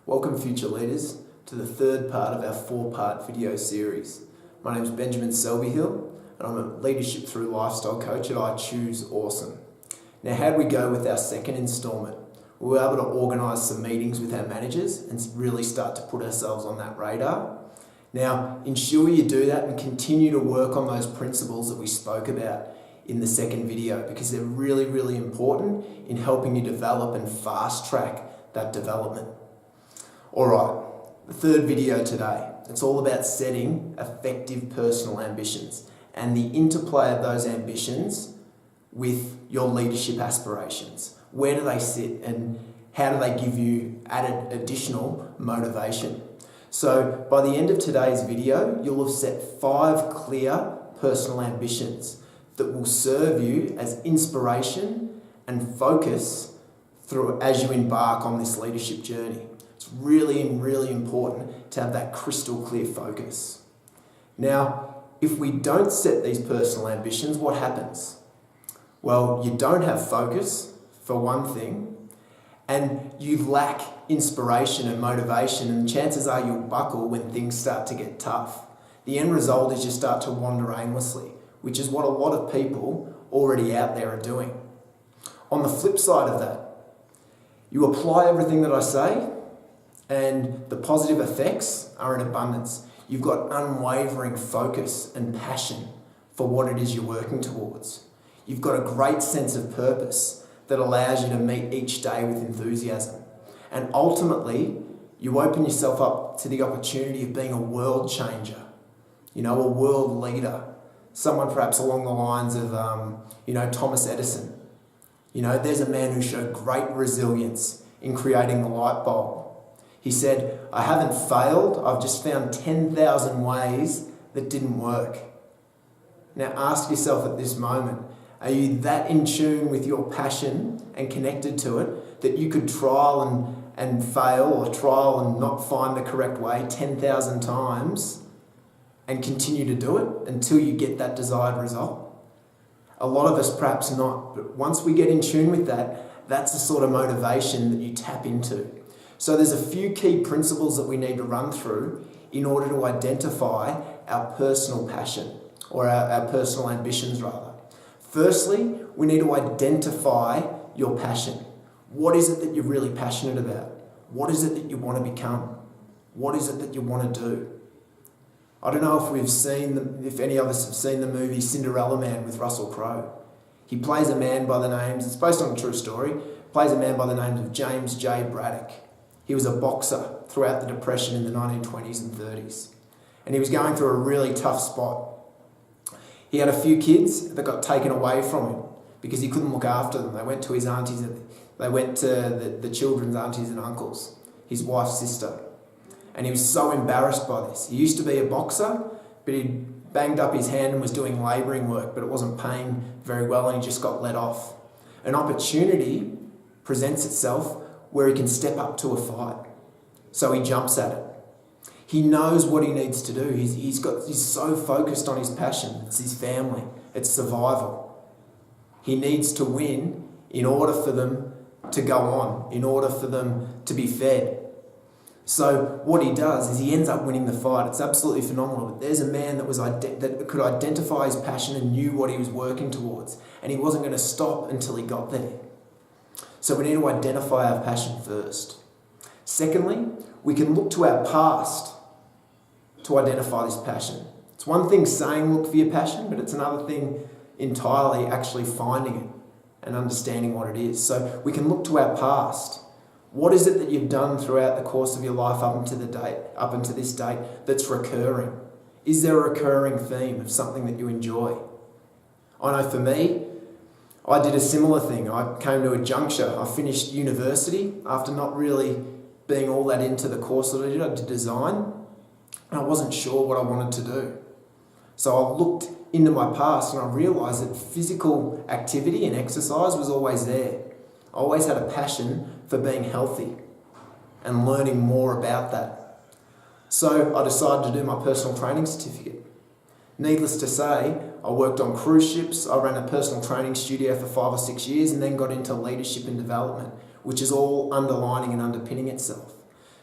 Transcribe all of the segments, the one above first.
Welcome future leaders to the third part of our 4-part video series. My name is Benjamin Selby-Hele and I'm a leadership through lifestyle coach at I Choose Awesome. Now, how did we go with our second instalment? We were able to organise some meetings with our managers and really start to put ourselves on that radar. Now, ensure you do that and continue to work on those principles that we spoke about in the second video, because they're really, really important in helping you develop and fast track that development. Alright, the third video today, it's all about setting effective personal ambitions and the interplay of those ambitions with your leadership aspirations. Where do they sit and how do they give you added additional motivation? So by the end of today's video, you'll have set 5 clear personal ambitions that will serve you as inspiration and focus through as you embark on this leadership journey. It's really important to have that crystal clear focus. Now, if we don't set these personal ambitions, what happens? Well, you don't have focus, for one thing, and you lack inspiration and motivation, and chances are you'll buckle when things start to get tough. The end result is you start to wander aimlessly, which is what a lot of people already out there are doing. On the flip side of that, you apply everything that I say, and the positive effects are in abundance. You've got unwavering focus and passion for what it is you're working towards. You've got a great sense of purpose that allows you to meet each day with enthusiasm. And ultimately, you open yourself up to the opportunity of being a world changer, a world leader. Someone perhaps along the lines of, Thomas Edison. There's a man who showed great resilience in creating the light bulb. He said, I haven't failed, I've just found 10,000 ways that didn't work. Now ask yourself at this moment, are you that in tune with your passion and connected to it that you could trial and fail, or trial and not find the correct way 10,000 times and continue to do it until you get that desired result? A lot of us perhaps not, but once we get in tune with that, that's the sort of motivation that you tap into. So there's a few key principles that we need to run through in order to identify our personal passion, or our personal ambitions rather. Firstly, we need to identify your passion. What is it that you're really passionate about? What is it that you want to become? What is it that you want to do? I don't know if any of us have seen the movie Cinderella Man with Russell Crowe. He plays a man by the names, it's based on a true story, plays a man by the names of James J. Braddock. He was a boxer throughout the Depression in the 1920s and 30s. And he was going through a really tough spot. He had a few kids that got taken away from him because he couldn't look after them. They went to his aunties, they went to the children's aunties and uncles, his wife's sister. And he was so embarrassed by this. He used to be a boxer, but he'd banged up his hand and was doing labouring work, but it wasn't paying very well and he just got let off. An opportunity presents itself where he can step up to a fight. So he jumps at it. He knows what he needs to do. He's so focused on his passion. It's his family. It's survival. He needs to win in order for them to go on, in order for them to be fed. So what he does is he ends up winning the fight. It's absolutely phenomenal. But there's a man that could identify his passion and knew what he was working towards. And he wasn't going to stop until he got there. So we need to identify our passion first. Secondly, we can look to our past to identify this passion. It's one thing saying look for your passion, but it's another thing entirely actually finding it and understanding what it is. So we can look to our past. What is it that you've done throughout the course of your life up until this date that's recurring? Is there a recurring theme of something that you enjoy? I know for me, I did a similar thing. I came to a juncture. I finished university after not really being all that into the course that I did. I did design, and I wasn't sure what I wanted to do. So I looked into my past and I realised that physical activity and exercise was always there. I always had a passion for being healthy and learning more about that. So I decided to do my personal training certificate. Needless to say, I worked on cruise ships, I ran a personal training studio for 5 or 6 years and then got into leadership and development, which is all underlining and underpinning itself.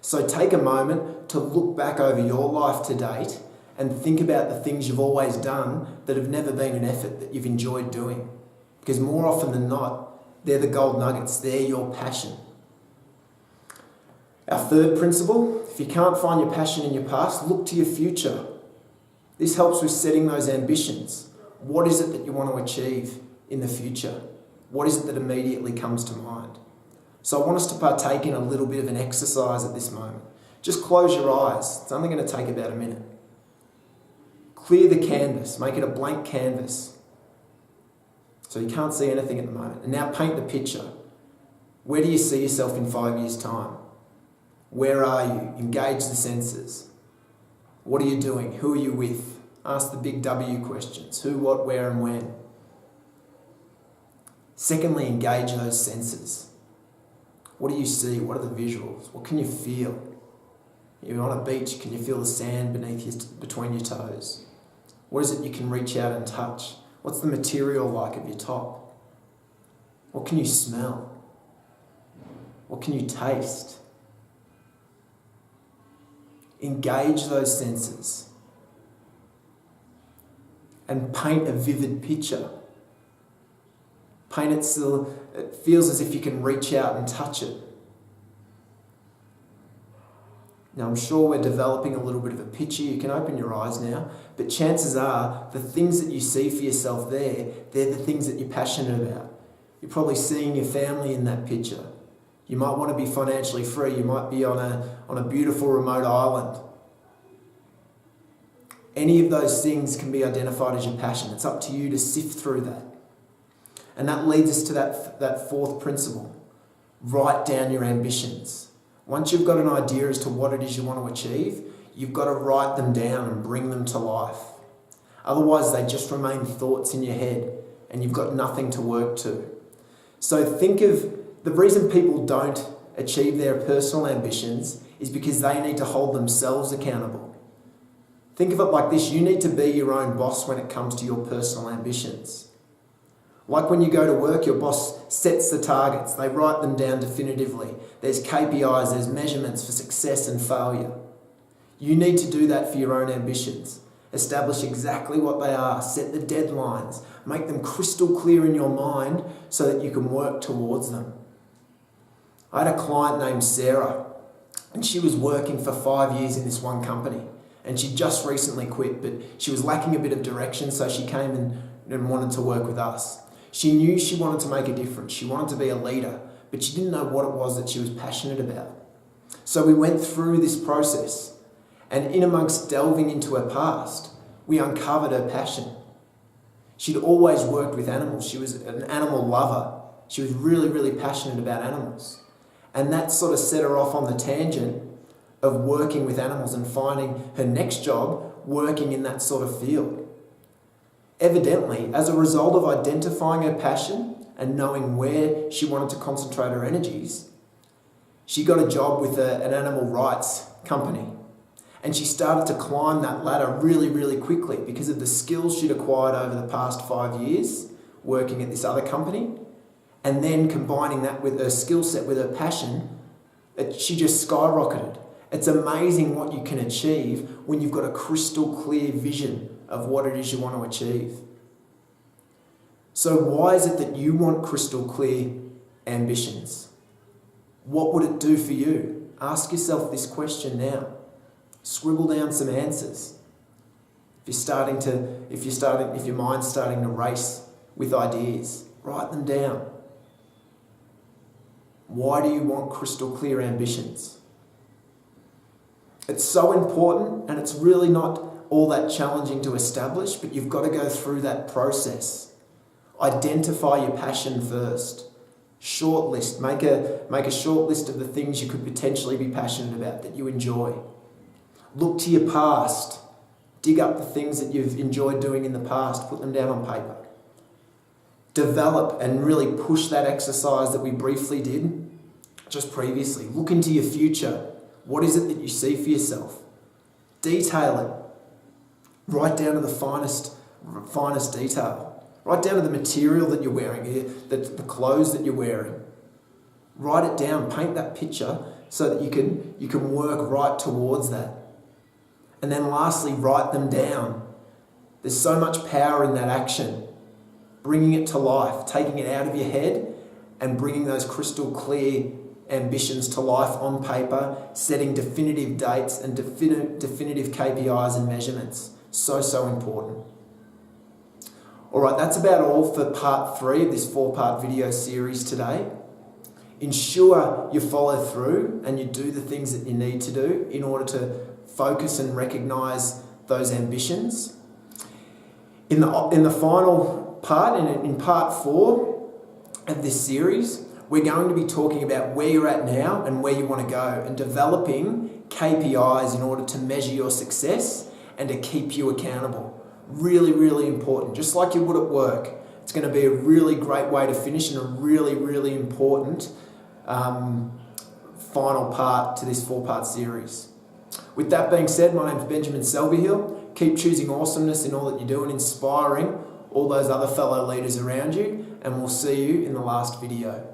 So take a moment to look back over your life to date and think about the things you've always done that have never been an effort that you've enjoyed doing. Because more often than not, they're the gold nuggets, they're your passion. Our third principle, if you can't find your passion in your past, look to your future. This helps with setting those ambitions. What is it that you want to achieve in the future? What is it that immediately comes to mind? So I want us to partake in a little bit of an exercise at this moment. Just close your eyes. It's only going to take about a minute. Clear the canvas. Make it a blank canvas. So you can't see anything at the moment. And now paint the picture. Where do you see yourself in 5 years' time? Where are you? Engage the senses. What are you doing? Who are you with? Ask the big W questions. Who, what, where, and when. Secondly, engage those senses. What do you see? What are the visuals? What can you feel? You're on a beach, can you feel the sand between your toes? What is it you can reach out and touch? What's the material like of your top? What can you smell? What can you taste? Engage those senses and paint a vivid picture. Paint it so it feels as if you can reach out and touch it. Now I'm sure we're developing a little bit of a picture. You can open your eyes now, but chances are the things that you see for yourself there, they're the things that you're passionate about. You're probably seeing your family in that picture. You might want to be financially free. You might be on a beautiful remote island. Any of those things can be identified as your passion. It's up to you to sift through that. And that leads us to that fourth principle. Write down your ambitions. Once you've got an idea as to what it is you want to achieve, you've got to write them down and bring them to life. Otherwise, they just remain thoughts in your head and you've got nothing to work to. So think of the reason people don't achieve their personal ambitions is because they need to hold themselves accountable. Think of it like this. You need to be your own boss when it comes to your personal ambitions. Like when you go to work, your boss sets the targets. They write them down definitively. There's KPIs, there's measurements for success and failure. You need to do that for your own ambitions. Establish exactly what they are. Set the deadlines. Make them crystal clear in your mind so that you can work towards them. I had a client named Sarah, and she was working for 5 years in this one company. And she just recently quit, but she was lacking a bit of direction, so she came and wanted to work with us. She knew she wanted to make a difference. She wanted to be a leader, but she didn't know what it was that she was passionate about. So we went through this process, and in amongst delving into her past, we uncovered her passion. She'd always worked with animals. She was an animal lover. She was really, really passionate about animals. And that sort of set her off on the tangent of working with animals and finding her next job working in that sort of field. Evidently, as a result of identifying her passion and knowing where she wanted to concentrate her energies, she got a job with an animal rights company. And she started to climb that ladder really, really quickly because of the skills she'd acquired over the past 5 years working at this other company. And then combining that with her skill set, with her passion, she just skyrocketed. It's amazing what you can achieve when you've got a crystal clear vision of what it is you want to achieve. So why is it that you want crystal clear ambitions? What would it do for you? Ask yourself this question now. Scribble down some answers. If your mind's starting to race with ideas, write them down. Why do you want crystal clear ambitions? It's so important, and it's really not all that challenging to establish, but you've got to go through that process. Identify your passion first. Shortlist. Make a short list of the things you could potentially be passionate about that you enjoy. Look to your past. Dig up the things that you've enjoyed doing in the past. Put them down on paper. Develop and really push that exercise that we briefly did just previously. Look into your future. What is it that you see for yourself? Detail it. Write down to the finest detail. Write down to the material that you're wearing, the clothes that you're wearing. Write it down. Paint that picture so that you can work right towards that. And then lastly, write them down. There's so much power in that action. Bringing it to life, taking it out of your head and bringing those crystal clear ambitions to life on paper, setting definitive dates and definitive KPIs and measurements. So important. All right, that's about all for part 3 of this 4-part video series today. Ensure you follow through and you do the things that you need to do in order to focus and recognise those ambitions. In the final part, in part 4 of this series, we're going to be talking about where you're at now and where you want to go, and developing KPIs in order to measure your success and to keep you accountable. Really important. Just like you would at work. It's going to be a really great way to finish and a really important final part to this 4-part series. With that being said, my name is Benjamin Selby-Hele. Keep choosing awesomeness in all that you do and inspiring all those other fellow leaders around you, and we'll see you in the last video.